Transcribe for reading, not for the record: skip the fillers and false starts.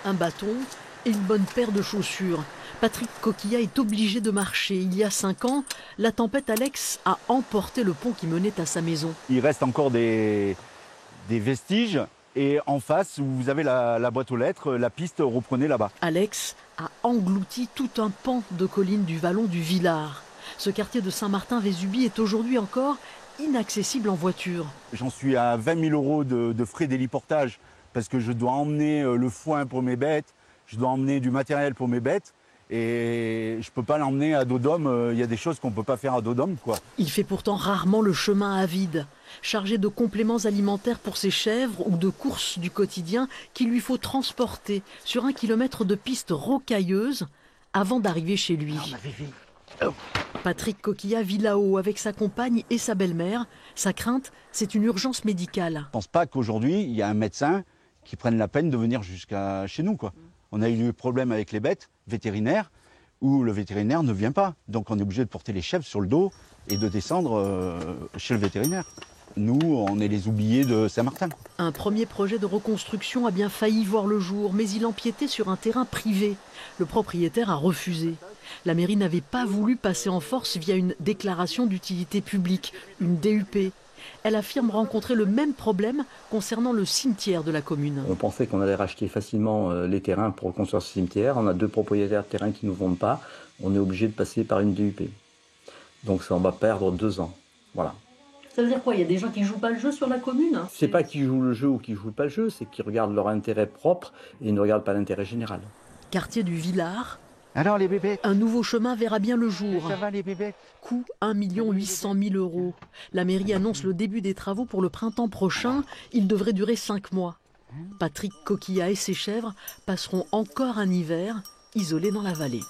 un bâton et une bonne paire de chaussures. Patrick Coquillat est obligé de marcher. Il y a 5 ans, la tempête Alex a emporté le pont qui menait à sa maison. Il reste encore des vestiges et en face, où vous avez la boîte aux lettres, la piste reprenez là-bas. Alex a englouti tout un pan de collines du vallon du Villard. Ce quartier de Saint-Martin-Vésubie est aujourd'hui encore inaccessible en voiture. J'en suis à 20 000 € de frais d'héliportage parce que je dois emmener le foin pour mes bêtes, je dois emmener du matériel pour mes bêtes et je ne peux pas l'emmener à dos d'homme. Il y a des choses qu'on ne peut pas faire à dos d'homme, quoi. Il fait pourtant rarement le chemin à vide, chargé de compléments alimentaires pour ses chèvres ou de courses du quotidien qu'il lui faut transporter sur 1 kilomètre de pistes rocailleuses avant d'arriver chez lui. Patrick Coquillat vit là-haut avec sa compagne et sa belle-mère. Sa crainte, c'est une urgence médicale. Je ne pense pas qu'aujourd'hui, il y a un médecin qui prenne la peine de venir jusqu'à chez nous, quoi. On a eu des problèmes avec les bêtes vétérinaires où le vétérinaire ne vient pas. Donc on est obligé de porter les chèvres sur le dos et de descendre chez le vétérinaire. Nous, on est les oubliés de Saint-Martin. Un premier projet de reconstruction a bien failli voir le jour, mais il empiétait sur un terrain privé. Le propriétaire a refusé. La mairie n'avait pas voulu passer en force via une déclaration d'utilité publique, une DUP. Elle affirme rencontrer le même problème concernant le cimetière de la commune. On pensait qu'on allait racheter facilement les terrains pour reconstruire ce cimetière. On a 2 propriétaires de terrain qui ne nous vendent pas. On est obligé de passer par une DUP. Donc ça, on va perdre 2 ans. Voilà. Ça veut dire quoi? Il y a des gens qui ne jouent pas le jeu sur la commune? C'est pas qu'ils jouent le jeu ou qu'ils jouent pas le jeu, c'est qu'ils regardent leur intérêt propre et ils ne regardent pas l'intérêt général. Quartier du Villard. Alors les bébés, Un nouveau chemin verra bien le jour. ça va les bébés? Coût 1 800 000 €. La mairie annonce le début des travaux pour le printemps prochain. Il devrait durer 5 mois. Patrick Coquillat et ses chèvres passeront encore un hiver isolés dans la vallée.